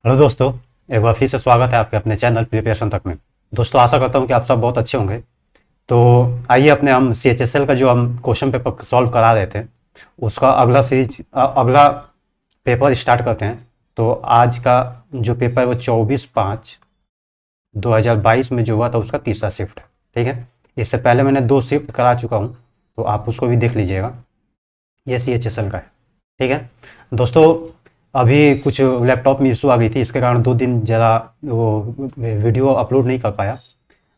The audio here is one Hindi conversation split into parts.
हेलो दोस्तों, एक बार फिर से स्वागत है आपके अपने चैनल प्रिपरेशन तक में। दोस्तों, आशा करता हूँ कि आप सब बहुत अच्छे होंगे। तो आइए अपने हम CHSL का जो हम क्वेश्चन पेपर सॉल्व करा रहे थे उसका अगला अगला पेपर स्टार्ट करते हैं। तो आज का जो पेपर है वो 24/5/2022 में जो हुआ था उसका तीसरा शिफ्ट है। ठीक है, इससे पहले मैंने 2 शिफ्ट करा चुका हूँ, तो आप उसको भी देख लीजिएगा। ये CHSL का है। ठीक है दोस्तों, अभी कुछ लैपटॉप में इशू आ गई थी, इसके कारण 2 दिन ज़रा वो वीडियो अपलोड नहीं कर पाया।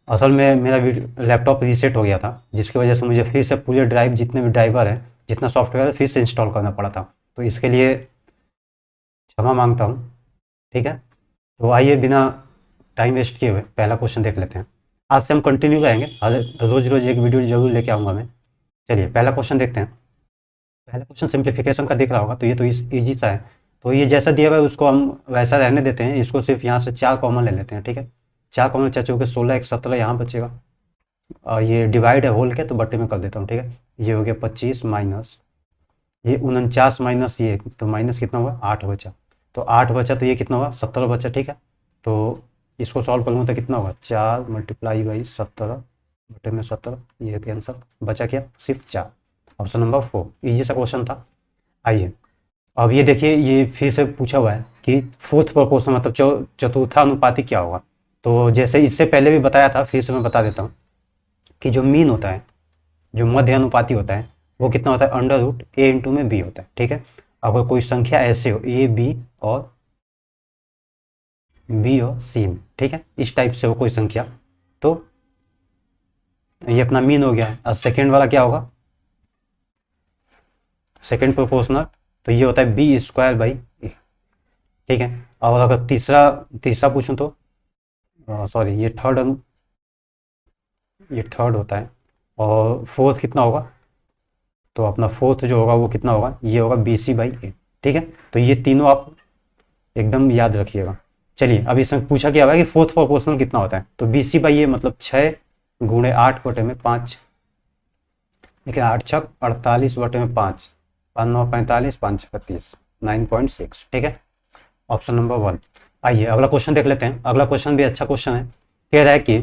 असल में मेरा लैपटॉप रीसेट हो गया था, जिसकी वजह से मुझे फिर से पूरे ड्राइव, जितने भी ड्राइवर है, जितना सॉफ्टवेयर है, फिर से इंस्टॉल करना पड़ा था। तो इसके लिए क्षमा मांगता हूँ। ठीक है, तो आइए बिना टाइम वेस्ट किए हुए पहला क्वेश्चन देख लेते हैं। आज से हम कंटिन्यू रहेंगे, रोज़ रोज़ एक वीडियो जरूर लेके आऊँगा मैं। चलिए पहला क्वेश्चन देखते हैं। पहला क्वेश्चन सिंप्लीफिकेशन का दिख रहा होगा, तो ये तो ईजी सा है। तो ये जैसा दिया हुआ है उसको हम वैसा रहने देते हैं, इसको सिर्फ यहाँ से 4 कॉमन ले लेते हैं। ठीक है, 4 कॉमन 4 चौके 16, 1 17 यहाँ बचेगा। और ये डिवाइड है होल के, तो बट्टे में कर देता हूँ। ठीक है, ये हो गया 25 माइनस ये 49 माइनस ये, तो माइनस कितना हुआ 8 बचा। तो 8 बचा, तो ये कितना हुआ 17 बचा। ठीक है, तो इसको सॉल्व करूँगा तो कितना होगा 4 × 17 बटे में 17, ये आंसर बचा क्या सिर्फ 4। ऑप्शन नंबर 4 ईजी सा क्वेश्चन था। आइए अब ये देखिए, ये फिर से पूछा हुआ है कि फोर्थ प्रोपोर्शन मतलब चतुर्थानुपाती क्या होगा। तो जैसे इससे पहले भी बताया था, फिर से मैं बता देता हूँ कि जो मीन होता है, जो मध्य अनुपाती होता है, वो कितना होता है √A/B होता है। ठीक है, अगर कोई संख्या ऐसे हो A B और B और C में, ठीक है, इस टाइप से हो कोई संख्या, तो ये अपना मीन हो गया। और सेकेंड वाला क्या होगा, सेकेंड प्रोपोर्शनल, तो ये होता है B²/A। ठीक है, और अगर तीसरा पूछूं तो सॉरी, ये थर्ड होता है। और फोर्थ कितना होगा, तो अपना फोर्थ जो होगा वो कितना होगा, ये होगा BC/A। ठीक है, तो ये तीनों आप एकदम याद रखिएगा। चलिए अब इसमें पूछा क्या हुआ है कि फोर्थ प्रोपोर्शनल कितना होता है, तो BC/A मतलब 6 × 8 बटे में 5। लेकिन 8 छक 48 बटे में 5, 5 9 45, 5 6 30, 9.6। ठीक है, ऑप्शन नंबर 1। आइए अगला क्वेश्चन देख लेते हैं। अगला क्वेश्चन भी अच्छा क्वेश्चन है। कह रहा है कि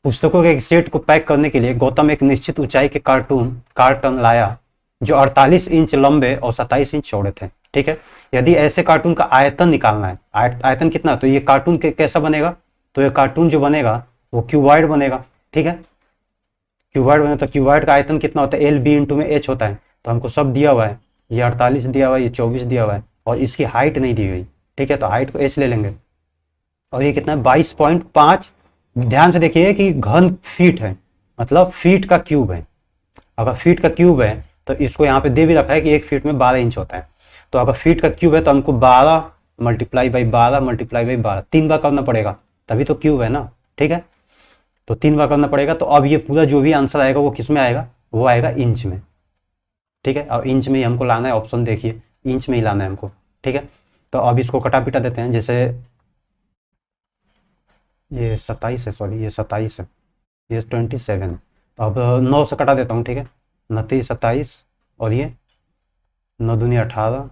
पुस्तकों के एक सेट को पैक करने के लिए गौतम एक निश्चित ऊंचाई के कार्टन लाया जो 48 इंच लंबे और 27 इंच चौड़े थे। ठीक है, यदि ऐसे कार्टून का आयतन निकालना है, आयतन कितना, तो ये कार्टून कैसा बनेगा, तो ये कार्टून जो बनेगा वो क्यूबॉइड बनेगा। ठीक है, क्यूबॉइड बने तो क्यूबॉइड का आयतन कितना होता है LB/H होता है। तो हमको सब दिया हुआ है, ये 48 दिया हुआ है, ये 24 दिया हुआ है, और इसकी हाइट नहीं दी हुई। ठीक है, तो हाइट को H ले लेंगे। और ये कितना है 22.5। ध्यान से देखिए कि घन फीट है, मतलब फीट का क्यूब है। अगर फीट का क्यूब है तो इसको यहाँ पे दे भी रखा है कि 1 फीट में 12 इंच होता है। तो अगर फीट का क्यूब है तो हमको 12 × 12 × 12 3 बार करना पड़ेगा, तभी तो क्यूब है ना। ठीक है, तो 3 बार करना पड़ेगा। तो अब ये पूरा जो भी आंसर आएगा वो किस में आएगा, वो आएगा इंच में। ठीक है, और इंच में ही हमको लाना है, ऑप्शन देखिए इंच में ही लाना है हमको। ठीक है, तो अब इसको कटा पिटा देते हैं। जैसे ये 27 है, सॉरी ये 27 है, ये 27 है। तो अब 9 से कटा देता हूँ। ठीक है, 29 27, और ये 9 दूनी 18,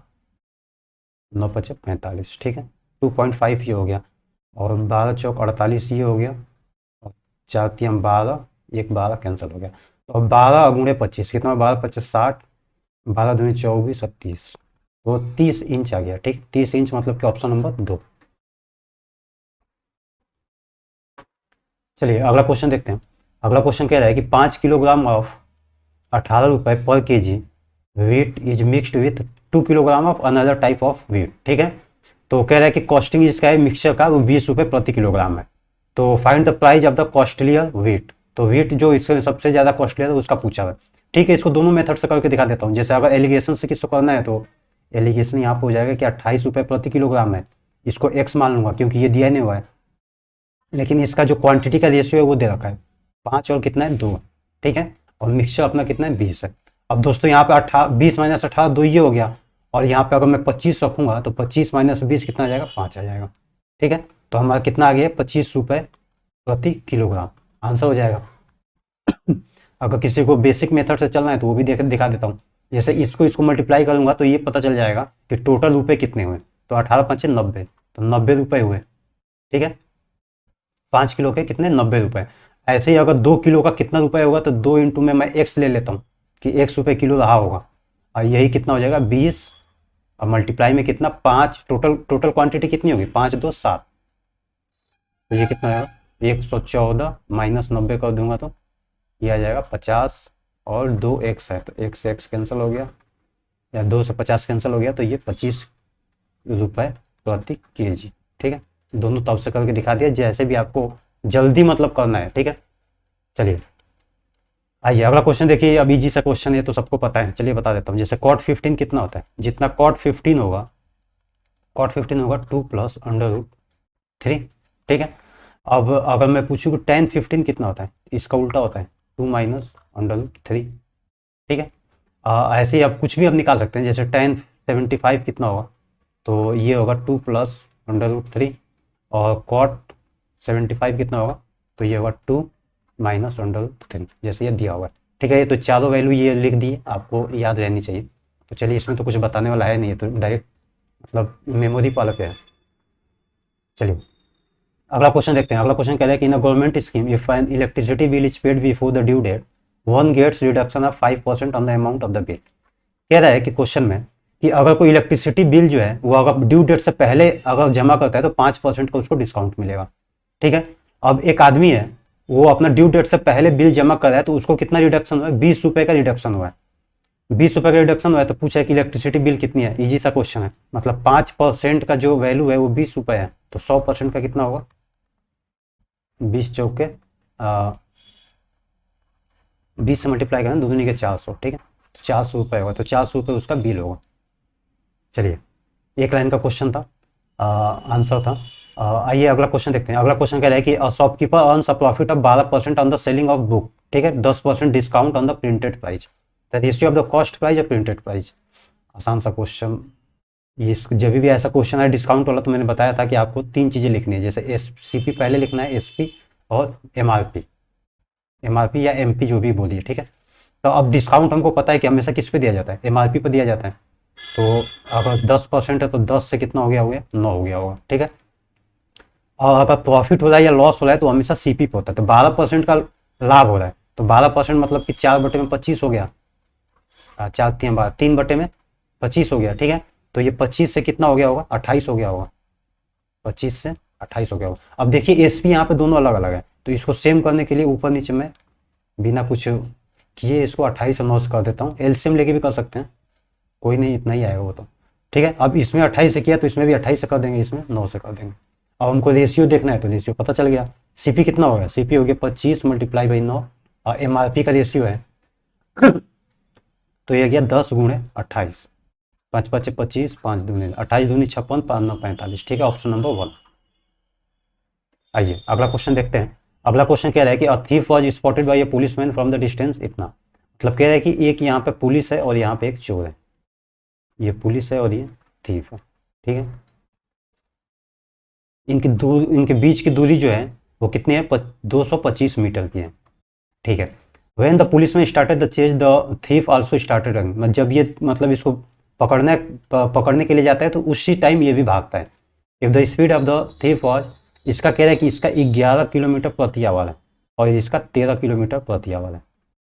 9 पचे 45। ठीक है, 2.5 ये हो गया, और 12 चौक 48 ये हो गया, और 4 3 12, 1 12 कैंसिल हो गया। तो अब 12 × 25 कितना, 12 25 60, 12 दूनी 24 और 30, तो 30 इंच आ गया। ठीक, 30 इंच मतलब कि ऑप्शन नंबर 2। चलिए अगला क्वेश्चन देखते हैं। अगला क्वेश्चन कह रहा है कि 5 किलोग्राम ऑफ 18 रुपये पर KG wheat is mixed with 2 kilogram of another type of wheat. ठीक है, तो कह रहा है कि कॉस्टिंग इसका है मिक्सचर का, वो 20 रुपये प्रति किलोग्राम है। तो find the price of the costlier wheat. तो वेट जो इससे सबसे ज़्यादा कॉस्टलियर है उसका पूछा है। ठीक है, इसको दोनों मेथड से करके दिखा देता हूँ। जैसे अगर एलिगेशन से किसको करना है, तो एलिगेशन यहाँ पर हो जाएगा कि 28 रुपये प्रति किलोग्राम है, इसको एक्स मान लूंगा क्योंकि ये दिया नहीं हुआ है। लेकिन इसका जो क्वांटिटी का रेशियो है वो दे रखा है 5 और कितना है 2। ठीक है, और मिक्सचर अपना कितना है 20 है। अब दोस्तों यहाँ पे 20 - 18 2 ये हो गया, और यहाँ पे अगर मैं 25 रखूंगा तो 25 - 20 कितना आ जाएगा 5 आ जाएगा। ठीक है, तो हमारा कितना आ गया 25 रुपये प्रति किलोग्राम, आंसर हो जाएगा। अगर किसी को बेसिक मेथड से चलना है तो वो भी दिखा देता हूँ। जैसे इसको मल्टीप्लाई करूंगा तो ये पता चल जाएगा कि टोटल रुपये कितने हुए। तो 18 × 5 = 90, तो 90 रुपये हुए, ठीक है। 5 किलो के कितने, 90 रुपये। ऐसे ही अगर 2 किलो का कितना रुपये होगा, तो 2 इंटू में मैं एक्स ले लेता हूँ कि एक्स रुपये किलो रहा होगा, और यही कितना हो जाएगा 20, और मल्टीप्लाई में कितना 5, टोटल क्वांटिटी कितनी होगी 5 2 7, तो ये कितना आएगा 114 माइनस 90 कर दूंगा तो ये आ जाएगा 50, और 2 एक्स है तो एक्स एक्स कैंसिल हो गया, या 2 से 50 कैंसिल हो गया, तो ये 25 रुपये प्रति केजी, ठीक है। दोनों तब से करके दिखा दिया, जैसे भी आपको जल्दी मतलब करना है, ठीक है। चलिए आइए अगला क्वेश्चन देखिए, अब इजी सा क्वेश्चन है तो सबको पता है, चलिए बता देता हूँ। जैसे कॉट 15 कितना होता है, जितना कॉट 15 होगा, कॉट 15 होगा 2 प्लस √3, ठीक है। अब अगर मैं पूछूँ कि tan 15 कितना होता है, इसका उल्टा होता है 2 माइनस √3, ठीक है। ऐसे ही आप कुछ भी अब निकाल सकते हैं, जैसे tan 75 कितना होगा, तो ये होगा 2 प्लस √3, और कॉट 75 कितना होगा, तो ये होगा 2 माइनस √3, जैसे ये दिया हुआ है, ठीक है। ये तो चारों वैल्यू ये लिख दिए, आपको याद रहनी चाहिए। तो चलिए इसमें तो कुछ बताने वाला है नहीं है, तो डायरेक्ट मतलब मेमोरी वाला पे है। चलिए अगला क्वेश्चन देखते हैं। अगला क्वेश्चन कह रहा है कि in a government scheme if an electricity bill is paid before the due date, one gets reduction of 5% on the amount of the bill. कह रहा है कि क्वेश्चन में कि अगर कोई इलेक्ट्रिसिटी बिल जो है वो अगर ड्यू डेट से पहले अगर जमा करता है तो 5% का उसको डिस्काउंट मिलेगा, ठीक है। अब एक आदमी है, वो अपना ड्यू डेट से पहले बिल जमा कर रहा है, तो उसको कितना रिडक्शन हुआ है, 20 रुपये का रिडक्शन हुआ है, 20 रुपये का रिडक्शन हुआ है। तो पूछा है कि इलेक्ट्रिसिटी बिल कितनी है, इजी सा क्वेश्चन है, मतलब 5% का जो वैल्यू है वो 20 रुपये है, तो 100% का कितना होगा, 20 चौके 20 से मल्टीप्लाई करें दोनों के 400, ठीक है, तो 400 रुपये होगा, तो 400 रुपये उसका बिल होगा। चलिए एक लाइन का क्वेश्चन था, आंसर था। आइए अगला क्वेश्चन देखते हैं। अगला क्वेश्चन कह रहा है कि shopkeeper earns a profit of 12% on the selling of book, ठीक है, 10% discount on the printed price, the ratio of the cost price और प्रिंटेड प्राइस। आसान सा क्वेश्चन, ये जब भी ऐसा क्वेश्चन है डिस्काउंट वाला, तो मैंने बताया था कि आपको 3 चीज़ें लिखनी है, जैसे SCP पहले लिखना है, SP और MRP या MP जो भी बोलिए, ठीक है। तो अब डिस्काउंट हमको पता है कि हमेशा किस पे दिया जाता है, MRP पे दिया जाता है। तो अगर 10% है तो 10 से कितना हो गया 9 हो गया होगा, ठीक है। और अगर प्रॉफिट हो रहा है या लॉस हो रहा है तो हमेशा CP पे होता है। तो 12% का लाभ हो रहा है, तो 12% मतलब कि 4/25 हो गया, 3/25 हो गया, ठीक है। तो ये 25 से कितना हो गया होगा, 28 हो गया होगा, 25 से 28 हो गया होगा। अब देखिए SP यहाँ पे दोनों अलग अलग है, तो इसको सेम करने के लिए ऊपर नीचे में बिना कुछ किए इसको 28 से 9 से कर देता हूँ। LCM लेके भी कर सकते हैं, कोई नहीं, इतना ही आएगा वो तो, ठीक है। अब इसमें 28 से किया तो इसमें भी 28 से कर देंगे, इसमें 9 से कर देंगे। अब हमको रेशियो देखना है, तो रेशियो पता चल गया, CP कितना हो गया, CP हो गया 25 मल्टीप्लाई बाई 9, और MRP का रेशियो है तो ये गया 10 गुणे 28, 5 5 25, 5 दूनी 28 दूनी 56, 5 9 45, ठीक है, ऑप्शन नंबर 1। आइए अगला क्वेश्चन देखते हैं। अगला क्वेश्चन कह रहा है कि a thief was spotted by A policeman from the distance इतना, मतलब कह रहा है कि एक यहाँ पे पुलिस है और यहाँ पे एक चोर है, ये पुलिस है और ये थीफ है, ठीक है। इनके बीच की दूरी जो है वो कितनी है, 225 मीटर की है, ठीक है। When the policeman started the chase the thief also started running, जब ये मतलब इसको पकड़ने के लिए जाता है तो उसी टाइम ये भी भागता है। If the speed of the thief was, इसका कह रहा है कि इसका 11 किलोमीटर प्रति आवर है और इसका 13 किलोमीटर प्रति आवर है,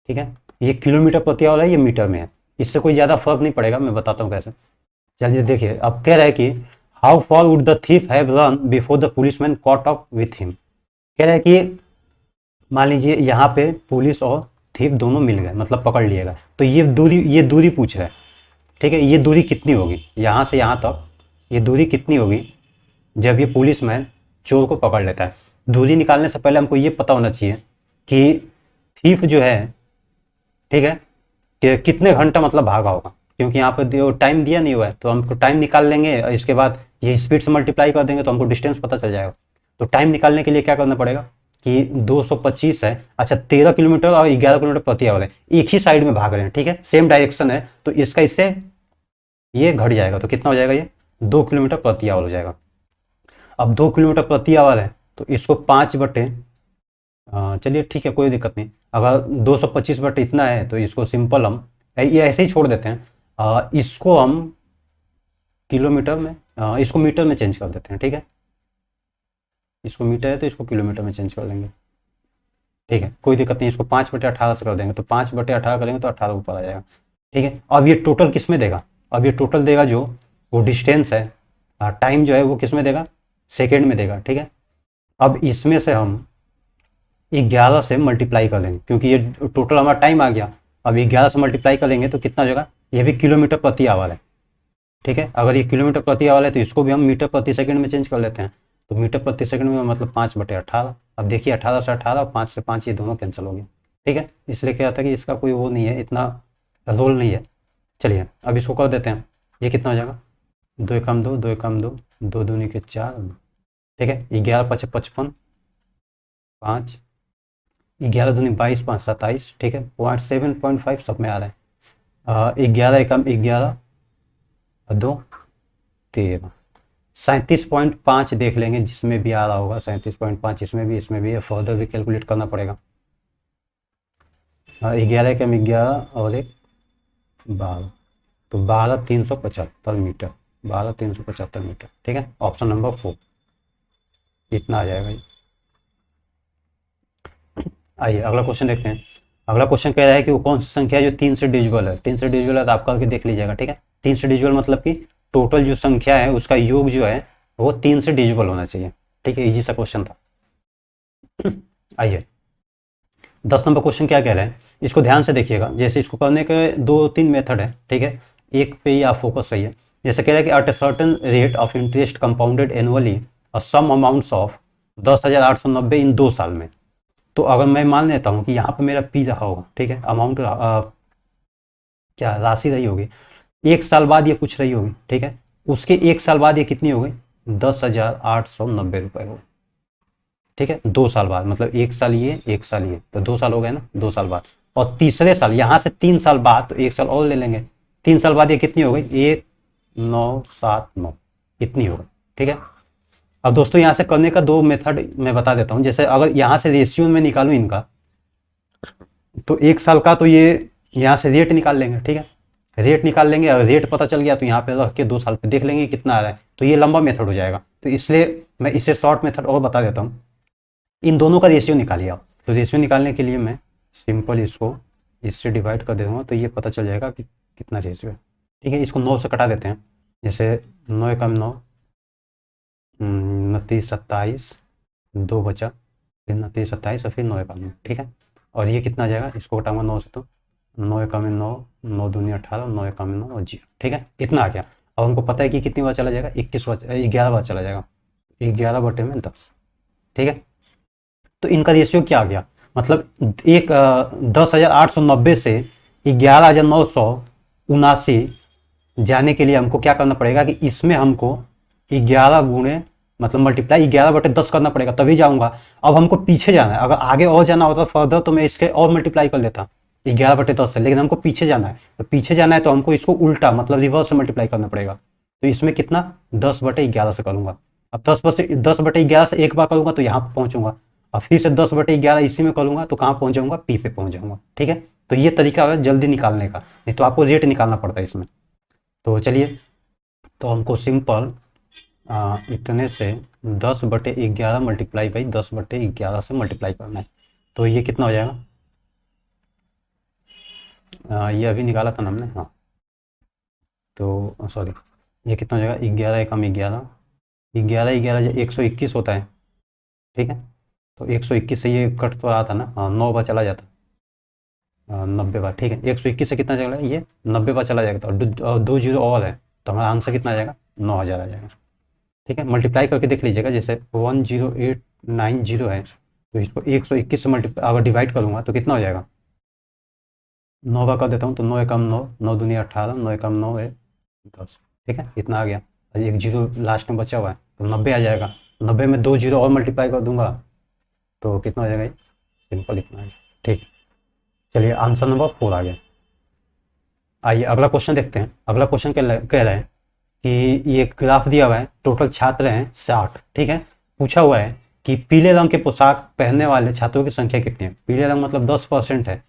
ठीक है। ये किलोमीटर प्रति आवर है, ये मीटर में है, इससे कोई ज़्यादा फर्क नहीं पड़ेगा, मैं बताता हूँ कैसे। चलिए देखिए, अब कह रहा है कि how for would the thief have run before the policeman caught up with him. कह रहा है कि मान लीजिए यहाँ पे पुलिस और थीफ दोनों मिल गए, मतलब पकड़ लिएगा, तो ये दूरी पूछ रहा है, ठीक है। ये दूरी कितनी होगी यहाँ से यहाँ तक, ये दूरी कितनी होगी जब ये पुलिसमैन चोर को पकड़ लेता है। दूरी निकालने से पहले हमको ये पता होना चाहिए कि थीफ जो है, ठीक है, कि कितने घंटा मतलब भागा होगा, क्योंकि यहाँ पे टाइम दिया नहीं हुआ है, तो हमको टाइम निकाल लेंगे, इसके बाद ये स्पीड से मल्टीप्लाई कर देंगे तो हमको डिस्टेंस पता चल जाएगा। तो टाइम निकालने के लिए क्या करना पड़ेगा कि 225 है, अच्छा 13 किलोमीटर और 11 किलोमीटर प्रति आवर है, एक ही साइड में भाग रहे हैं, ठीक है, सेम डायरेक्शन है, तो इसका इससे ये घट जाएगा, तो कितना हो जाएगा, ये 2 किलोमीटर प्रति आवर हो जाएगा। अब 2 किलोमीटर प्रति आवर है तो इसको 5 बटे, चलिए ठीक है कोई दिक्कत नहीं, अगर 225 बटे इतना है तो इसको सिंपल हम ये ऐसे ही छोड़ देते हैं, इसको हम किलोमीटर में, इसको मीटर में चेंज कर देते हैं, ठीक है। इसको मीटर है तो इसको किलोमीटर में चेंज कर लेंगे, ठीक है, कोई दिक्कत नहीं। इसको 5/18 से कर देंगे तो 5/18 करेंगे तो 18 ऊपर आ जाएगा, ठीक है। अब ये टोटल किस में देगा, अब ये टोटल देगा जो वो डिस्टेंस है, टाइम जो है वो किस में देगा, सेकेंड में देगा, ठीक है। अब इसमें से हम 11 से मल्टीप्लाई कर लेंगे क्योंकि ये टोटल हमारा टाइम आ गया। अब 11 से मल्टीप्लाई कर लेंगे तो कितना हो जाएगा, ये भी किलोमीटर प्रति आवर है, ठीक है। अगर ये किलोमीटर प्रति आवर है तो इसको भी हम मीटर प्रति सेकंड में चेंज कर लेते हैं, तो मीटर प्रति सेकंड में मतलब 5/18। अब देखिए 18 से 18 और 5 से 5 ये दोनों कैंसिल हो गए, ठीक है। इसलिए क्या था कि इसका कोई वो नहीं है, इतना रोल नहीं है। चलिए अब इसको कर देते हैं, ये कितना हो जाएगा, 2 एकम 2, 2 एकम 2, 2 दूनी के 4, ठीक है। 11 5 55, 5, 11 दूनी 22, 5 27, ठीक है। 7.5 सब में आ रहा है। 11 एकम 11, 2 13, 37.5 देख लेंगे जिसमें भी आ रहा होगा, 37.5 इसमें भी फर्दर भी कैलकुलेट करना पड़ेगा। 11 एकम 11 और एक 12, तो 12,375 मीटर, 12,375 मीटर, ठीक है। ऑप्शन नंबर 4 इतना आ जाएगा ये। आइए अगला क्वेश्चन देखते हैं। अगला क्वेश्चन कह रहा है कि वो कौन सी संख्या है जो 3 से डिविजिबल है। 3 से डिविजिबल है तो आप करके देख लीजिएगा, ठीक है। 3 से डिविजिबल मतलब कि टोटल जो संख्या है उसका योग जो है वो 3 से डिविजिबल होना चाहिए, ठीक है। इजी सा क्वेश्चन था। आइए 10 नंबर क्वेश्चन क्या कह रहा है, इसको ध्यान से देखिएगा। जैसे इसको करने के 2-3 मेथड है, ठीक है, एक पे ही आप फोकस रहिए। जैसे कह रहा है कि at a certain rate of interest compounded annually और सम अमाउंट्स ऑफ 10,890 इन 2 साल में। तो अगर मैं मान लेता हूँ कि यहाँ पर मेरा पी रहा होगा, ठीक है, अमाउंट क्या राशि रही होगी, 1 साल बाद ये कुछ रही होगी, ठीक है। उसके 1 साल बाद ये कितनी हो गई, 10,890 रुपये हो, ठीक है। 2 साल बाद मतलब 1 साल ये 1 साल ये, तो 2 साल हो गए ना, 2 साल बाद। और तीसरे साल यहाँ से 3 साल बाद, तो 1 साल और ले लेंगे, 3 साल बाद ये कितनी हो गई, 1979 इतनी हो गई, ठीक है। अब दोस्तों यहाँ से करने का 2 मेथड मैं बता देता हूँ। जैसे अगर यहाँ से रेशियो में निकालूँ इनका, तो 1 साल का तो ये यहाँ से रेट निकाल लेंगे, ठीक है, रेट निकाल लेंगे। और रेट पता चल गया तो यहाँ पे रख के 2 साल पे देख लेंगे कितना आ रहा है, तो ये लंबा मेथड हो जाएगा। तो इसलिए मैं इसे शॉर्ट मेथड और बता देता हूँ। इन दोनों का रेशियो निकालिए आप। तो रेशियो निकालने के लिए मैं सिंपल इसको इससे डिवाइड कर दूँगा तो ये पता चल जाएगा कि कितना रेशियो है, ठीक है। इसको 9 से कटा देते हैं। जैसे 9 एकम 9, 29 27, 2 बचा, फिर 29 27 और फिर 9 एकम 9, ठीक है। और ये कितना आ जाएगा, इसको घटाऊंगा 9 से, तो 9 एकम 9, 9 दूनी 18, 9 एकम 9 और 0, ठीक है। इतना आ गया। अब हमको पता है कि कितनी बार चला जाएगा, 11 बार चला जाएगा, 11/10, ठीक है। तो इनका रेशियो क्या आ गया, मतलब 10,890 से 11,979 जाने के लिए हमको क्या करना पड़ेगा कि इसमें हमको 11 गुणे मतलब मल्टीप्लाई 11/10 करना पड़ेगा, तभी जाऊंगा। अब हमको पीछे जाना है, अगर आगे और जाना होता फर्दर तो मैं इसके और मल्टीप्लाई कर लेता 11/10 से, लेकिन हमको पीछे जाना है। तो पीछे जाना है तो हमको इसको उल्टा मतलब रिवर्स से मल्टीप्लाई करना पड़ेगा। तो इसमें कितना 10/11 से करूंगा। अब 10/11 से एक बार करूंगा तो यहाँ पहुंचूंगा, और फिर से 10/11 इसी में करूंगा तो कहाँ पहुंच जाऊंगा, पी पे पहुंच जाऊंगा, ठीक है। तो ये तरीका है जल्दी निकालने का, नहीं तो आपको रेट निकालना पड़ता है इसमें। तो चलिए, तो हमको सिंपल इतने से 10/11 मल्टीप्लाई बाई 10/11 से मल्टीप्लाई करना है। तो ये कितना हो जाएगा, ये अभी निकाला था ना हमने, हाँ। तो सॉरी, ये कितना हो जाएगा, 11 एकम 11, 11 121 होता है, ठीक है। तो 121 से ये कट तो रहा था ना, हाँ 9 बार चला जाता, 90 बार, ठीक है। 121 से कितना चला, ये 90 बार चला जाएगा, तो 2 जीरो और है, तो हमारा आंसर कितना आ जाएगा, 9,000 आ जाएगा, ठीक है। मल्टीप्लाई करके देख लीजिएगा। जैसे 10890 है, तो इसको 121 से मल्टीप्लाई अगर डिवाइड करूँगा तो कितना हो जाएगा, 9 बार कर देता हूँ, तो 9 एकम 9, 9 दूनी 18, 9 एकम 9 है 10, ठीक है। इतना आ गया, एक जीरो लास्ट में बचा हुआ है तो 90 आ जाएगा। 90 में 2 जीरो और मल्टीप्लाई कर दूंगा तो कितना हो जाएगा, सिंपल इतना आ गया, ठीक है। चलिए आंसर नंबर 4 आ गया। आइए अगला क्वेश्चन देखते हैं। अगला क्वेश्चन कह रहा है कि ये ग्राफ दिया हुआ है, टोटल छात्र हैं 60, ठीक है। पूछा हुआ है कि पीले रंग के पोशाक पहनने वाले छात्रों की संख्या कितनी है। पीले रंग मतलब 10% है,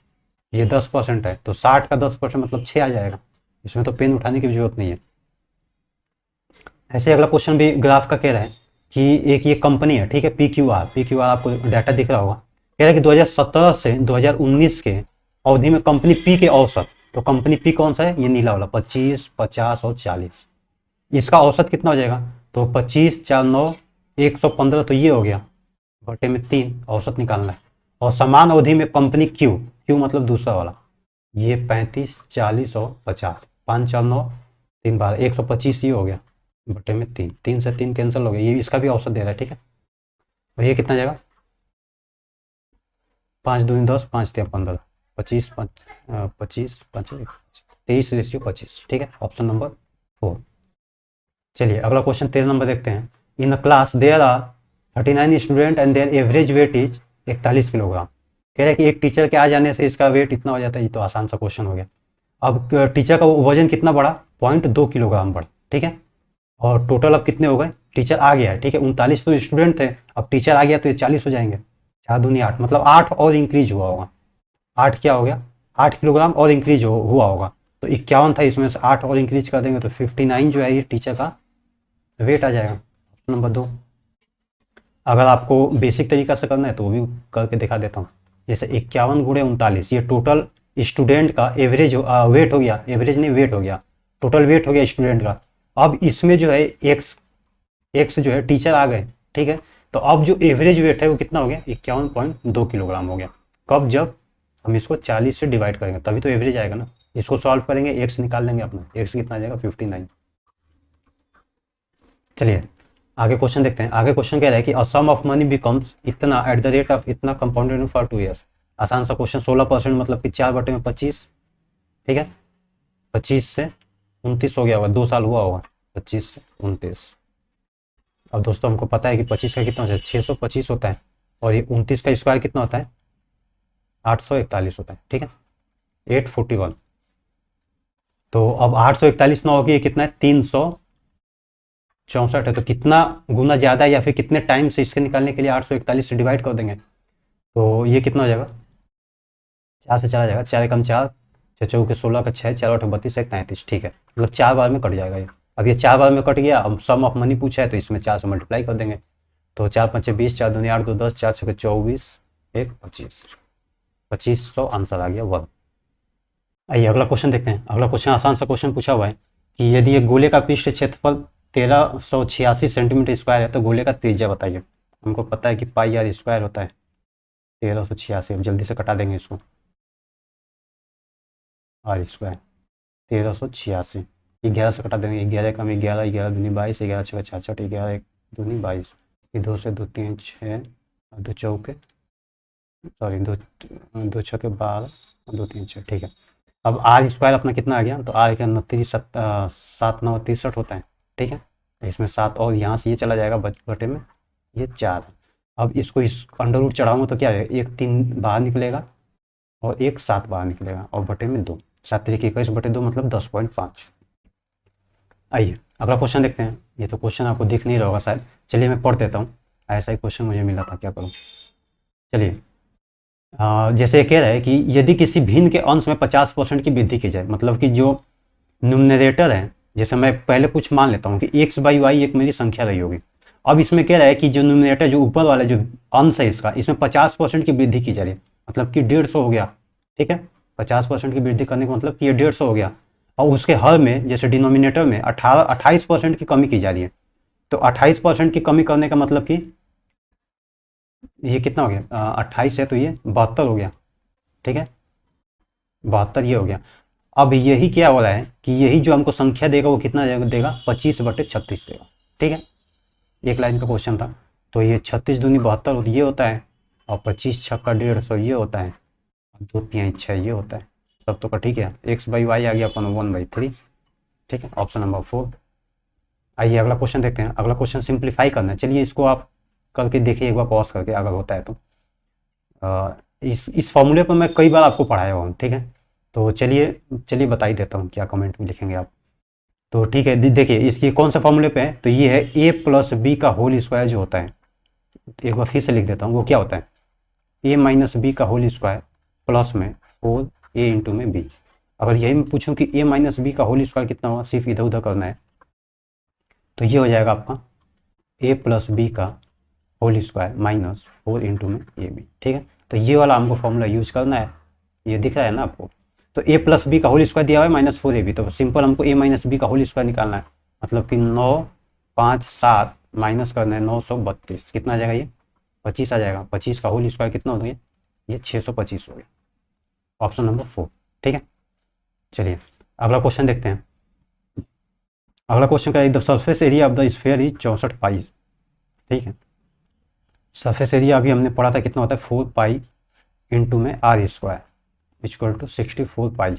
ये 10% है, तो 60 का 10% मतलब 6 आ जाएगा। इसमें तो पेन उठाने की भी जरूरत नहीं है। ऐसे अगला क्वेश्चन भी ग्राफ का कह रहा है कि एक ये कंपनी है, ठीक है, पी क्यू आर आपको डाटा दिख रहा होगा। कह रहा है कि 2017 से 2019 के अवधि में कंपनी पी के औसत, तो कंपनी पी कौन सा है, ये नीला वाला 25, 50 और 40, इसका औसत कितना हो जाएगा, तो 25 4 9 115, तो ये हो गया बटे में 3, औसत निकालना है। और समान अवधि में कंपनी क्यू मतलब दूसरा वाला, ये 35 40 और 50, 5 4 9 3 12 125, ये हो गया बटे में 3, 3 से 3 कैंसिल हो गया, ये इसका भी औसत दे रहा है, ठीक है। और ये कितना जाएगा, 5 दूनी 10, 5 3 15, 25 25 5 23:25, ठीक है, ऑप्शन नंबर 4। चलिए अगला क्वेश्चन 13 नंबर देखते हैं। In a class there are 39 student and their average weight is 41 kilogram. कह रहे हैं कि एक टीचर के आ जाने से इसका वेट इतना हो जाता है, ये तो आसान सा क्वेश्चन हो गया। अब टीचर का वजन कितना बढ़ा, 0.2 किलोग्राम बढ़ा, ठीक है। और टोटल अब कितने हो गए, टीचर आ गया है, ठीक है, 39 तो स्टूडेंट थे, अब टीचर आ गया तो ये 40 हो जाएंगे, 4 दूनी 8, मतलब 8 और इंक्रीज हुआ होगा, 8 क्या हो गया, 8 किलोग्राम और इंक्रीज हुआ होगा। तो 51 था, इसमें से 8 और इंक्रीज कर देंगे तो 59 जो है ये टीचर का वेट आ जाएगा। नंबर 2, अगर आपको बेसिक तरीका से करना है तो वो भी करके दिखा देता हूँ। जैसे 51 गुणे 39, ये टोटल स्टूडेंट का एवरेज वेट हो गया, एवरेज नहीं वेट हो गया, टोटल वेट हो गया स्टूडेंट का। अब इसमें जो है एक्स जो है टीचर आ गए, ठीक है, तो अब जो एवरेज वेट है वो कितना हो गया, 51.2 किलोग्राम हो गया। कब, जब हम इसको 40 से डिवाइड करेंगे तभी तो एवरेज आएगा ना। इसको सॉल्व करेंगे, एक्स निकाल लेंगे अपना, एक्स कितना आ जाएगा 59। चलिए आगे क्वेश्चन देखते हैं। आगे क्वेश्चन कह रहा है कि अ सम ऑफ मनी बिकम्स इतना एट द रेट ऑफ इतना कंपाउंडेड फॉर 2 ईयर्स। आसान सा क्वेश्चन, 16% मतलब कि 4 बटे में 25, ठीक है, 25 से 29 हो गया होगा, 2 साल हुआ होगा, 25 से 29। अब दोस्तों हमको पता है कि 25 का कितना होता है, 625 होता है, और ये 29 का स्क्वायर कितना होता है, 841 होता है, ठीक है, 841। तो अब 841 ना होगी, ये कितना है, 364 है, तो कितना गुना ज़्यादा है या फिर कितने टाइम से इसके निकालने के लिए 841 से डिवाइड कर देंगे, तो ये कितना हो जाएगा, 4 से चला जाएगा, 4 एकम 4, 6 चौके 16 का 6, 4 8 32, 1 33, ठीक है, मतलब 4 बार में कट जाएगा ये। अब ये 4 बार में कट गया, अब सम ऑफ मनी पूछा है तो इसमें 4 से मल्टीप्लाई कर देंगे, तो 4 5 20, 4 दूनी 8 2 10, 4 6 24, 1 25, 2500 आंसर आ गया 1। आइए अगला क्वेश्चन देखते हैं। अगला क्वेश्चन आसान सा क्वेश्चन पूछा हुआ है कि यदि एक गोले का पृष्ठ क्षेत्रफल 1386 सेंटीमीटर स्क्वायर है तो गोले का त्रिज्या बताइए। हमको पता है कि पाई आर स्क्वायर होता है 1386, अब जल्दी से कटा देंगे इसको, आर स्क्वायर 1386, 11 से कटा देंगे, 11 कम 11, 11 दूनी 22, 11 छः 66, 11 1 दूनी 22, 2 से 2 3 6, 2 चौके सॉरी 2 छः 12, 2 3 6, ठीक है। अब आर स्क्वायर अपना कितना आ गया, तो आर क्या 7 9 63 होता है, ठीक है, इसमें 7 और यहाँ से ये चला जाएगा बटे में ये 4। अब इसको इस अंडर रूट चढ़ाऊंगा तो क्या है, 1 3 बाहर निकलेगा और 1 7 बाहर निकलेगा और बटे में 2, 7 तरीके 21 बटे 2 मतलब 10.5। आइए अगला क्वेश्चन देखते हैं। ये तो क्वेश्चन आपको दिख नहीं रहा होगा शायद, चलिए मैं पढ़ देता हूँ, ऐसा ही क्वेश्चन मुझे मिला था, क्या करूँ। चलिए जैसे कह रहा है कि यदि किसी भिन्न के अंश में 50% की वृद्धि की जाए, मतलब कि जो न्यूमरेटर है, जैसे मैं पहले कुछ मान लेता हूँ कि एक्स बाई वाई एक मेरी संख्या रही होगी। अब इसमें कह रहा है कि जो न्यूमरेटर जो ऊपर वाला जो अंश है इसका, इसमें 50% की वृद्धि की जा रही है, मतलब कि 150 हो गया, ठीक है, 50% की वृद्धि करने का मतलब कि ये 150 हो गया। और उसके हर में जैसे डिनोमिनेटर में 28% की कमी की जा रही है, तो 28% की कमी करने का मतलब कि ये कितना हो गया, 28 है तो ये 72 हो गया, ठीक है, 72 ये हो गया। अब यही क्या हो रहा है कि यही जो हमको संख्या देगा वो कितना देगा, 25/36 देगा, ठीक है, एक लाइन का क्वेश्चन था। तो ये 36 दूनी 72 ये होता है, और 25 छक्का 150 ये होता है, 2 3 6 ये होता है, सब तो का ठीक है। एक्स बाई वाई आ गया अपन 1/3, ठीक है, ऑप्शन नंबर 4। आइए अगला क्वेश्चन देखते हैं। अगला क्वेश्चन सिंप्लीफाई करना है, चलिए इसको आप करके देखिए एक बार पॉज करके, अगर होता है तो। इस फॉर्मूले पर मैं कई बार आपको पढ़ाया हुआ हूँ, ठीक है, तो चलिए बता ही देता हूँ क्या कमेंट में लिखेंगे आप। तो ठीक है, देखिए इसकी कौन सा फॉर्मूले पे है, तो ये है a प्लस बी का होल स्क्वायर जो होता है, एक बार फिर से लिख देता हूँ, वो क्या होता है, a माइनस बी का होल स्क्वायर प्लस में 4a इंटू में b। अगर यही मैं पूछूं कि a माइनस बी का होल स्क्वायर कितना होगा, सिर्फ इधर उधर करना है, तो ये हो जाएगा आपका a प्लस बी का होल स्क्वायर माइनस 4 इंटू में ए बी। ठीक है, तो ये वाला हमको फॉर्मूला यूज करना है, ये दिख रहा है ना आपको। तो a प्लस बी का होल स्क्वायर दिया हुआ है माइनस 4ab, तो सिंपल हमको a माइनस बी का होल स्क्वायर निकालना है, मतलब कि 9 5 7 माइनस करना है 932, कितना आ जाएगा ये 25 आ जाएगा। 25 का होल स्क्वायर कितना हो गया, ये 625 हो गया, ऑप्शन नंबर 4। ठीक है, चलिए अगला क्वेश्चन देखते हैं। अगला क्वेश्चन का the surface area of the sphere is 64 पाई। ठीक है, सरफेस एरिया अभी हमने पढ़ा था कितना होता है 4 पाई इंटू में आर स्क्वायर इक्वल टू 64 पाई।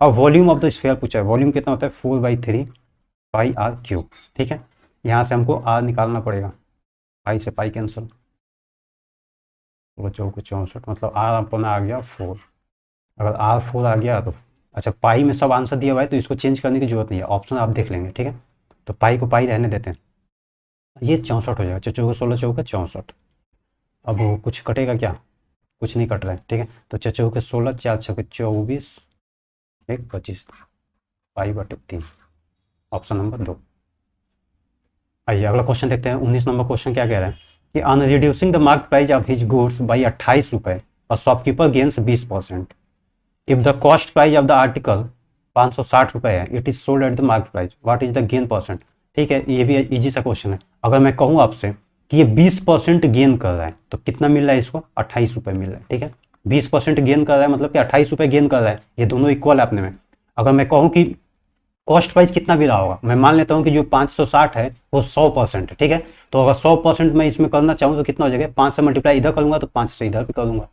अब वॉल्यूम ऑफ द स्फीयर पूछा है, वॉल्यूम कितना होता है 4/3 पाई आर क्यूब। ठीक है, यहाँ से हमको आर निकालना पड़ेगा, पाई से पाई कैंसिल, 64 मतलब आर अपना आ गया 4। अगर आर 4 आ गया तो अच्छा, पाई में सब आंसर दिया हुआ है तो इसको चेंज करने की जरूरत नहीं है, ऑप्शन आप देख लेंगे। ठीक है, तो पाई को पाई रहने देते हैं, ये 64 हो जाएगा, 64 16 चौके 64। अब वो कुछ कटेगा क्या, कुछ नहीं कट रहा है। ठीक है, तो 64 के 16 4 6 के 24 1 25 पाई/3, ऑप्शन नंबर 2। आइए अगला क्वेश्चन देखते हैं। 19 नंबर क्वेश्चन क्या कह रहा है कि on reducing the market price of his goods by 28 रुपये और shopkeeper gains 20%। If the cost price of the article 560 रुपये है, it is sold at the market price, what is the gain percent. ठीक है, ये भी इजी सा क्वेश्चन है। अगर मैं कहूँ आपसे कि ये 20% गेन कर रहा है तो कितना मिल रहा है इसको, 28 रुपये मिल रहा है। ठीक है, 20% गेन कर रहा है मतलब कि 28 रुपये गेन कर रहा है, ये दोनों इक्वल है अपने में। अगर मैं कहूँ कि कॉस्ट प्राइस कितना भी रहा होगा, मैं मान लेता हूँ कि जो 560 है वो 100% है। ठीक है, तो अगर 100% मैं इसमें करना चाहूँ तो कितना हो जाएगा, 5 से मल्टीप्लाई इधर करूँगा तो 5 से इधर भी करूँगा।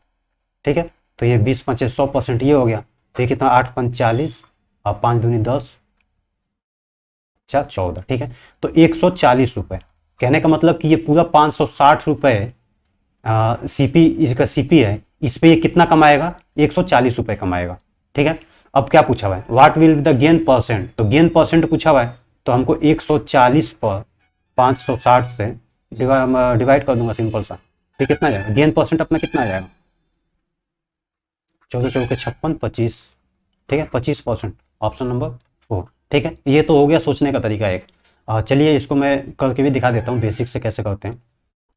ठीक है, तो ये 20 5 100% ये हो गया, तो ये कितना 8 5 40 और 5 दूनी 10 4 14। ठीक है, तो 140 रुपये, कहने का मतलब कि ये पूरा 560 रुपये सीपी, इसका सीपी है, इस पे ये कितना कमाएगा 140 रुपये कमाएगा। ठीक है, अब क्या पूछा हुआ है, what will be the gain percent, तो गेन परसेंट पूछा हुआ है, तो हमको 140 पर 560 से डिवाइड कर दूंगा सिंपल सा, तो कितना आ जाएगा गेन परसेंट अपना कितना आ जाएगा 14 चौके 56 25। ठीक है, 25%, ऑप्शन नंबर 4। ठीक है, ये तो हो गया सोचने का तरीका एक। चलिए इसको मैं करके भी दिखा देता हूँ बेसिक से कैसे करते हैं।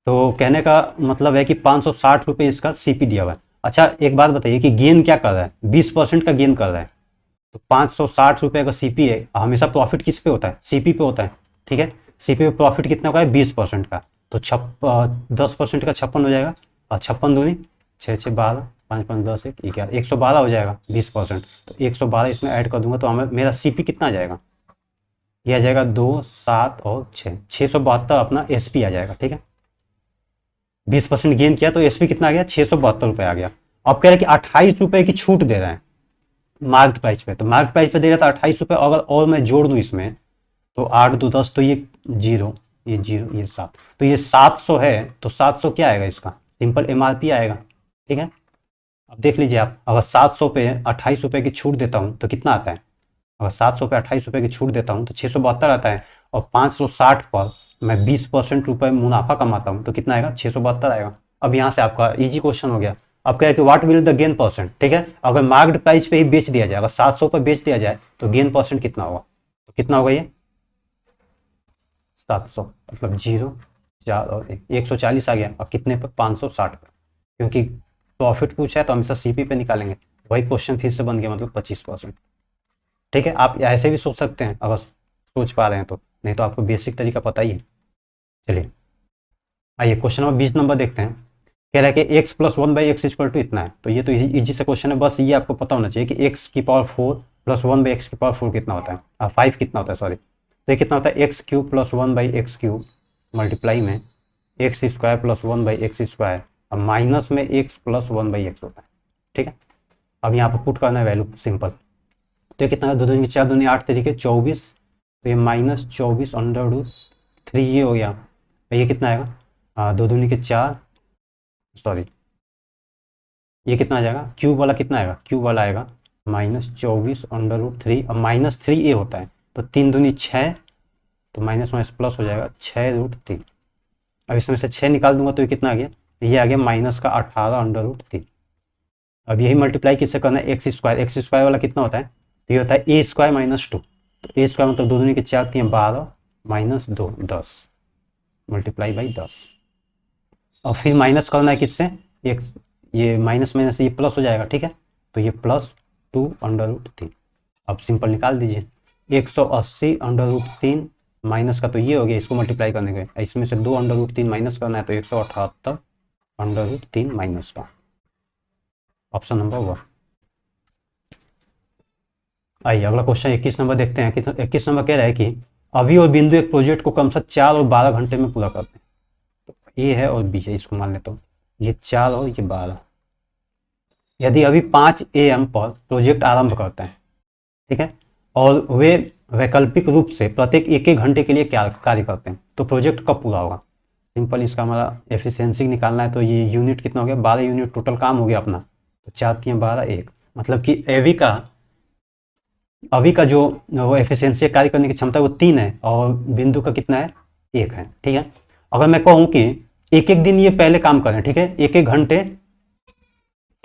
तो कहने का मतलब है कि 560 रुपये इसका सीपी दिया हुआ है। अच्छा एक बात बताइए कि गेन क्या कर रहा है, 20% का गेन कर रहा है, तो 560 रुपये का सीपी है, हमेशा प्रॉफिट किस पे होता है, सीपी पे होता है। ठीक है, सीपी पे प्रॉफिट कितना का है 20% का, तो 10% का 56 हो जाएगा, और 56 दूनी 6 6 12 5 5 10 1 11 112 हो जाएगा 20%, तो 112 इसमें ऐड कर दूंगा तो हमें मेरा सीपी कितना आ जाएगा, ये आ जाएगा 2 7 और 672 अपना एसपी आ जाएगा। ठीक है, 20% गेन किया तो एसपी कितना आ गया 672 रुपये आ गया। अब कह रहे हैं कि 28 रुपये की छूट दे रहे हैं मार्केट प्राइस पे, तो मार्केट प्राइस पे दे रहा था 28 रुपये, अगर और मैं जोड़ दूं इसमें तो 8 2 10, तो ये 0 ये 0 ये 7, तो ये 700 है, तो 700 क्या आएगा इसका, सिंपल एमआरपी आएगा। ठीक है, अब देख लीजिए आप, अगर 700 पे 28 रुपये की छूट देता हूँ तो कितना आता है, अगर 700 पे 28 रुपये की छूट देता हूँ तो 672 आता है, और 560 पर मैं 20% रुपये मुनाफा कमाता हूँ तो कितना आएगा 672 आएगा। अब यहाँ से आपका इजी क्वेश्चन हो गया। अब कह रहे कि what will the gain percent. ठीक है, अगर मार्केट प्राइस पे ही बेच दिया जाए, अगर 700 पर बेच दिया जाए तो गेन परसेंट कितना होगा, तो कितना होगा ये 700 मतलब 0 4 और 1 140 आ गया। अब कितने पर 560 पर, क्योंकि प्रॉफिट पूछा है तो हमेशा सीपी पे निकालेंगे, वही क्वेश्चन फिर से बन गया मतलब 25%। ठीक है, आप ऐसे भी सोच सकते हैं अगर सोच पा रहे हैं तो, नहीं तो आपको बेसिक तरीका पता ही है। चलिए आइए क्वेश्चन नंबर 20 नंबर देखते हैं। कह रहा है कि x + 1/x = इतना है, तो ये तो इजी सा क्वेश्चन है, बस ये आपको पता होना चाहिए कि x की पावर 4 + 1/x⁴ कितना होता है, 5 कितना होता है सॉरी, तो ये कितना होता है x³ + 1/x³ मल्टीप्लाई में x² + 1/x² और माइनस में x + 1/x होता है। ठीक है, अब यहाँ पर पुट करना है वैल्यू सिंपल, तो ये कितना है 2 दूनी 4 दूनी 8 तरीके 24, तो ये -24/√3 ये हो गया, ये कितना आएगा 2 दूनी के 4 सॉरी, ये कितना आ जाएगा क्यूब वाला कितना आएगा, क्यूब वाला आएगा -24/√3 और -3 ये होता है, तो 3 दूनी 6, तो माइनस माइनस प्लस हो जाएगा 6√3। अब इसमें से 6 निकाल दूंगा तो ये कितना आ गया, ये आ गया -18/√3। अब यही मल्टीप्लाई किससे करना है x² वाला कितना होता है, तो ये होता है a² - 2, तो a² मतलब 2 दूनी के 4 3 12 -2 10 मल्टीप्लाई बाई 10। और फिर माइनस करना है किससे, एक ये माइनस माइनस ये प्लस हो जाएगा, ठीक है। तो ये +2√3। अब सिंपल निकाल दीजिए, 180√3 माइनस का तो ये हो गया, इसको मल्टीप्लाई करने के इसमें से 2√3 माइनस करना है तो 178√3 माइनस का। Option number 1। आइए अगला क्वेश्चन 21 नंबर देखते हैं। 21 नंबर कह रहा है कि अभी और बिंदु एक प्रोजेक्ट को कम से 4 और 12 घंटे में पूरा करते हैं। तो ए है और बी है, इसको मान लेता हूँ, ये 4 और ये 12। यदि अभी 5 AM पर प्रोजेक्ट आरंभ करते हैं, ठीक है, और वे वैकल्पिक रूप से प्रत्येक 1-1 घंटे के लिए क्या कार्य करते हैं, तो प्रोजेक्ट कब पूरा होगा। सिंपल इसका हमारा एफिशिएंसी निकालना है, तो ये यूनिट कितना हो गया, 12 यूनिट टोटल काम हो गया अपना। तो 4×3 = 12 1, मतलब कि अभी का जो वो एफिशिएंसी कार्य करने की क्षमता वो 3 है और बिंदु का कितना है, 1 है, ठीक है। अगर मैं कहूँ कि एक एक दिन ये पहले काम करें, ठीक है, 1-1 घंटे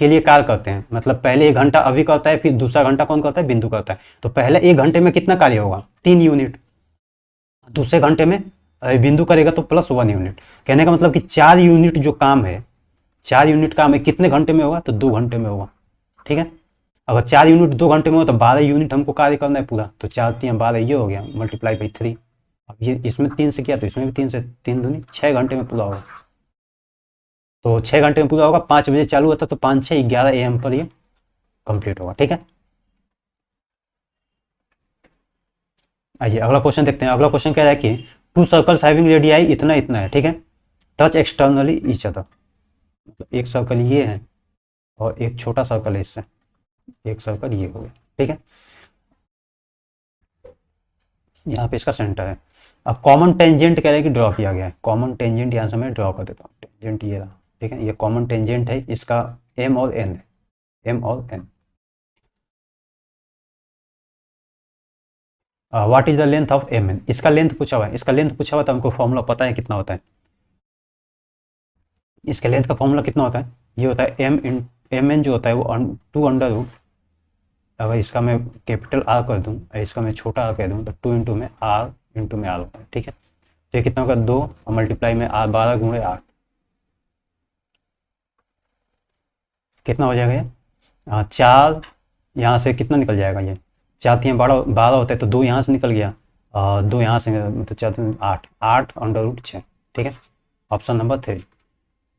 के लिए कार्य करते हैं, मतलब पहले 1 घंटा अभी करता है, फिर दूसरा घंटा कौन करता है, बिंदु करता है। तो पहले 1 घंटे में कितना कार्य होगा, 3 यूनिट, दूसरे घंटे में बिंदु करेगा तो +1 यूनिट। कहने का मतलब कि 4 यूनिट जो काम है, 4 यूनिट काम है कितने घंटे में होगा, तो 2 घंटे में होगा, ठीक है। अगर 4 यूनिट 2 घंटे में हो तो 12 यूनिट हमको कार्य करना है पूरा, तो 4×3 = 12 ये हो गया, मल्टीप्लाई बाई 3। अब ये इसमें 3 से किया तो इसमें भी 3 से, 3 दूनी 6 घंटे में पूरा होगा। तो 6 घंटे में पूरा होगा, 5 बजे चालू होता तो 5-6 11 AM पर ये कंप्लीट होगा, ठीक है। आइए अगला क्वेश्चन देखते हैं। अगला क्वेश्चन कह रहा है कि 2 सर्कल्स हैविंग रेडियाई इतना इतना है, ठीक है, टच एक्सटर्नली ईच अदर। मतलब एक सर्कल ये है और एक छोटा सर्कल है, इससे एक सर्कल ये हो गया, ठीक है। यहाँ पे इसका सेंटर है। अब कॉमन टेंजेंट कह रहा है कि ड्रॉ किया गया है। कॉमन टेंजेंट यहाँ से मैं ड्रॉ कर देता हूँ, टेंजेंट ये रहा, ठीक है। ये कॉमन टेंजेंट है, इसका M और N है, M और N। What is the length of MN, इसका लेंथ पूछा हुआ है। इसका लेंथ पूछा हुआ तो हमको फॉर्मूला पता है कितना होता है। इसके लेंथ का फॉर्मूला कितना होता है, ये होता है MN जो होता है वो 2 अगर इसका मैं कैपिटल R कर दूँ, इसका मैं छोटा r कह दूँ, तो 2 में R होता है, ठीक है। तो ये कितना होगा, 2 और मल्टीप्लाई में R, 12×8 कितना हो जाएगा ये, 4 यहाँ से कितना निकल जाएगा, ये 4×3 = 12 होता है, तो 2 यहाँ से निकल गया, 2 यहाँ से, तो 4×8 ठीक है। ऑप्शन नंबर 3,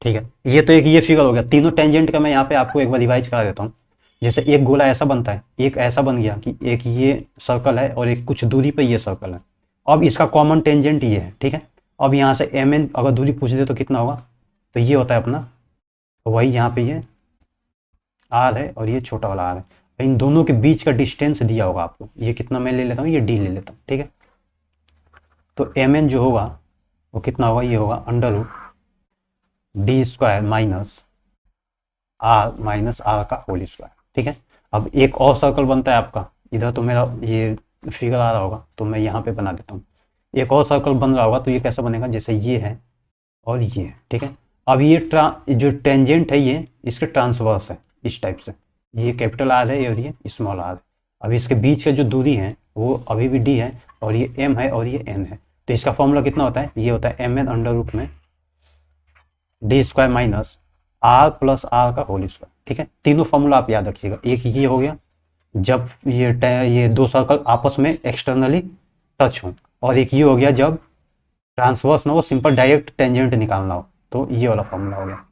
ठीक है। ये तो एक ये फिगर हो गया। तीनों टेंजेंट का मैं यहाँ पे आपको एक बार रिवाइज करा देता हूँ। जैसे एक गोला ऐसा बनता है, एक ऐसा बन गया कि एक ये सर्कल है और एक कुछ दूरी पे ये सर्कल है। अब इसका कॉमन टेंजेंट ये है, ठीक है। अब यहाँ से MN अगर दूरी पूछ दे तो कितना होगा, तो ये होता है अपना, तो वही यहाँ पे ये R है और ये छोटा वाला R है। इन दोनों के बीच का डिस्टेंस दिया होगा आपको, ये कितना मैं ले लेता हूँ, ये D ले लेता हूँ, ठीक है। तो MN जो होगा वो कितना होगा, ये होगा √D² माइनस R का होल स्क्वायर, ठीक है। अब एक और सर्कल बनता है आपका, इधर तो मेरा ये फिगर आ रहा होगा तो मैं यहाँ पे बना देता हूँ। एक और सर्कल बन रहा होगा तो ये कैसा बनेगा, जैसे ये है और ये है, ठीक है। अब ये जो टेंजेंट है ये इसके ट्रांसवर्स है इस टाइप से, ये कैपिटल R है और ये स्मॉल r है। अब इसके बीच का जो दूरी है वो अभी भी D है और ये M है और ये N है। तो इसका फॉर्मूला कितना होता है, ये होता है MN √ में D² माइनस R + R का होल स्क्वायर, ठीक है। तीनों फॉर्मूला आप याद रखिएगा। एक ये हो गया जब ये 2 सर्कल आपस में एक्सटर्नली टच हो, और एक ये हो गया जब ट्रांसवर्स ना हो, सिंपल डायरेक्ट टेंजेंट निकालना हो, तो ये वाला फॉर्मूला हो गया।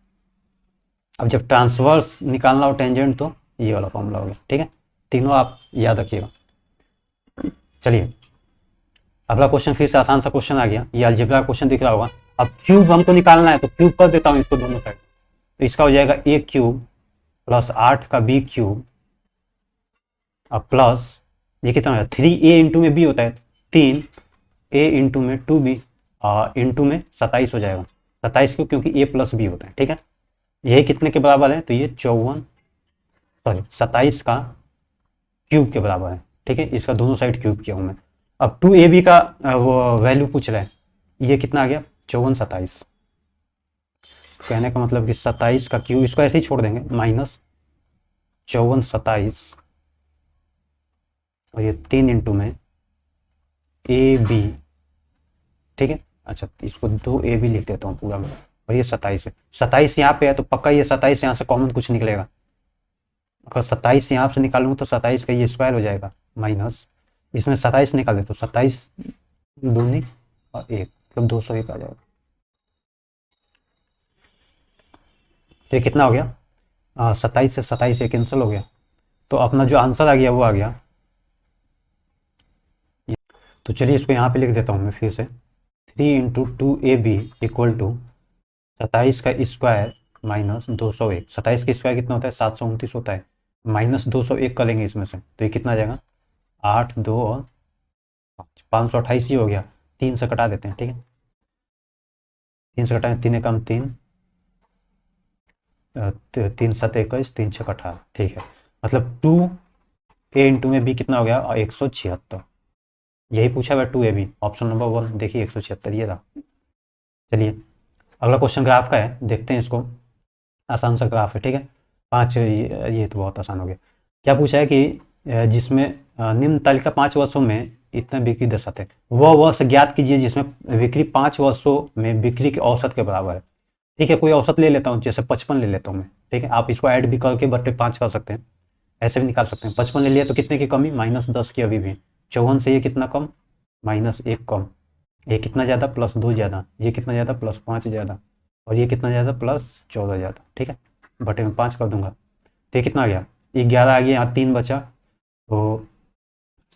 अब जब ट्रांसवर्स निकालना हो टेंजेंट तो ये वाला फॉर्मूला हो गया, ठीक है। तीनों आप याद रखिएगा। चलिए अगला क्वेश्चन फिर से आसान सा क्वेश्चन आ गया, ये अलजेब्रा क्वेश्चन दिख रहा होगा। अब क्यूब हमको निकालना है तो क्यूब कर देता हूँ इसको दोनों साइड, तो इसका हो जाएगा A³ + 8 का B³ अब प्लस ये कितना है 3A × में B होता है 3A × में 2B इंटू में 27 हो जाएगा। 27 क्यों, क्योंकि A + B होता है, ठीक है। यही कितने के बराबर है, तो ये 27 का क्यूब के बराबर है, ठीक है। इसका दोनों साइड क्यूब किया हूँ मैं। अब 2AB का वो वैल्यू पूछ रहा है, ये कितना आ गया 54 27। कहने का मतलब कि 27 का क्यूब, इसको ऐसे ही छोड़ देंगे, -54 27 और ये 3 × में AB ठीक है। अच्छा, इसको 2a भी लिख देता हूँ पूरा में, और ये 27 है। 27 यहाँ पे है तो पक्का ये 27 यहाँ से कॉमन कुछ निकलेगा। अगर 27 यहाँ से निकालूँ तो 27 का ये स्क्वायर हो जाएगा, माइनस इसमें 27 निकाल दे तो 27 दूनी और 1 मतलब 201 आ जाएगा। तो ये कितना हो गया, 27 से 27 ये कैंसिल हो गया, तो अपना जो आंसर आ गया वो आ गया। तो चलिए इसको यहाँ पे लिख देता हूँ मैं फिर से, 3 × 2ab इक्वल टू 27 का स्क्वायर माइनस 201। 27 का स्क्वायर कितना होता है, 729 होता है, माइनस 201 कर लेंगे इसमें से, तो ये कितना आ जाएगा, 8 2 और 528 ही हो गया। 3 से कटा देते हैं, ठीक है, 3 से कटाएं, 3 एकम 3, 3 7 21, 3 6 18, ठीक है। मतलब 2a × में b कितना हो गया, 176। यही पूछा हुआ 2ab, ऑप्शन नंबर 1 देखिए 176 ये रहा। चलिए अगला क्वेश्चन ग्राफ का है, देखते हैं इसको, आसान सा ग्राफ है, ठीक है। 5 ये तो बहुत आसान हो गया। क्या पूछा है कि जिसमें निम्न तालिका 5 वर्षों में इतना बिक्री दर्शाते हैं, वह वर्ष ज्ञात कीजिए जिसमें बिक्री 5 वर्षों में बिक्री के औसत के बराबर है। ठीक है, कोई औसत ले लेता हूँ, जैसे 55 ले लेता हूँ मैं, ठीक है। आप इसको ऐड भी करके बटे 5 कर सकते हैं, ऐसे भी निकाल सकते हैं। 55 ले लिया तो कितने की कमी, -10 की अभी भी। 54 से ये कितना कम, -1 कम, ये कितना ज़्यादा, +2 ज़्यादा, ये कितना ज़्यादा, +5 ज़्यादा, और ये कितना ज़्यादा, +14 ज़्यादा, ठीक है। बटे में 5 कर दूंगा तो ये कितना आ गया, 11 आ गया, यहाँ 3 बचा तो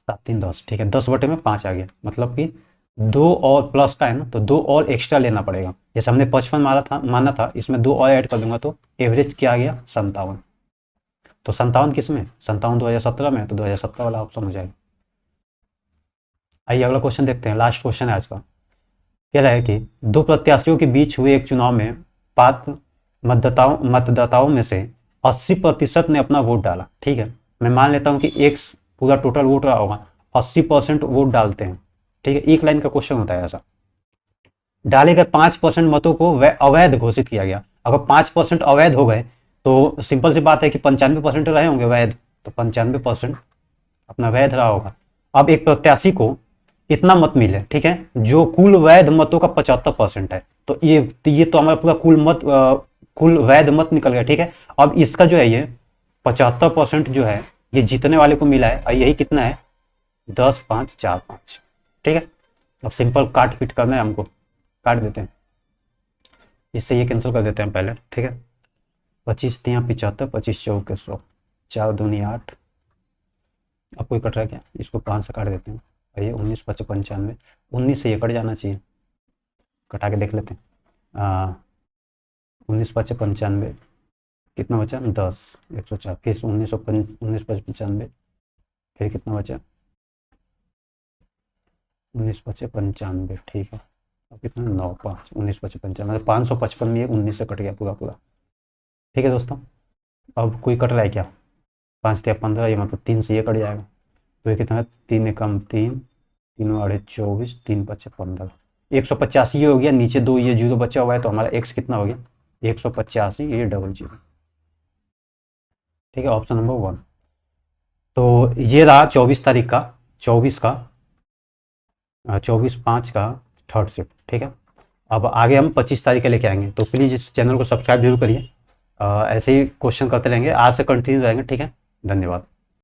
7 3 10, ठीक है। 10 बटे में 5 आ गया, मतलब कि 2 और प्लस का है ना, तो 2 और एक्स्ट्रा लेना पड़ेगा। जैसे हमने 55 माना था, इसमें 2 और ऐड कर दूंगा तो एवरेज क्या आ गया, 57। तो 57 किस में, 57 2017 में, तो 2017 वाला ऑप्शन हो जाएगा। आइए अगला क्वेश्चन देखते हैं, लास्ट क्वेश्चन है आज का। कह रहा है कि 2 प्रत्याशियों के बीच हुए एक चुनाव में पात्र मतदाताओं में से 80% ने अपना वोट डाला, ठीक है। मैं मान लेता हूं कि एक्स पूरा टोटल वोट रहा होगा, 80% वोट डालते हैं, ठीक है। एक लाइन का क्वेश्चन होता है ऐसा। डाले गए 5% मतों को अवैध घोषित किया गया। अगर 5% अवैध हो गए तो सिंपल सी बात है कि 95% रहे होंगे वैध, तो 95% अपना वैध रहा होगा। अब एक प्रत्याशी को इतना मत मिले, ठीक है, जो कुल वैध मतों का 75% है, तो ये तो हमारा पूरा कुल वैध मत निकल गया, ठीक है। अब इसका जो है ये 75% जो है ये जीतने वाले को मिला है, और यही कितना है, 10 5 4 5, ठीक है। अब सिंपल काट पीट करना है हमको, काट देते हैं, इससे ये कैंसिल कर देते हैं पहले, ठीक है। 25 3 75, 25 4 100, 4 दूनी 8। अब कोई कट रहा है क्या, इसको 5 से काट देते हैं, और ये 19 5 95, 19 से ये कट जाना चाहिए, कटा के देख लेते हैं। 19 5 95, कितना बचा, 10 104, फिर 19 5 95, फिर कितना बचा, 19 5 95, ठीक है। अब कितना, 9 5 19 5 95, मतलब 555 में 19 से कट गया पूरा पूरा, ठीक है दोस्तों। अब कोई कट रहा है क्या, 5 3 15, ये मतलब 3 से ये कट जाएगा, तो ये कितना है, 3 एकम 3, 3 8 24, 3 5 15, 185 ये हो गया। नीचे 2 ये 0 बचा हुआ है, तो हमारा x कितना हो गया, 185, ये 00, ठीक है, ऑप्शन नंबर 1। तो ये रहा 24 तारीख का, 24 का 24/5 का थर्ड शिफ्ट, ठीक है। अब आगे हम 25 तारीख के लेके आएंगे, तो प्लीज़ इस चैनल को सब्सक्राइब जरूर करिए। ऐसे ही क्वेश्चन करते रहेंगे, आज से कंटिन्यू रहेंगे, ठीक है। धन्यवाद।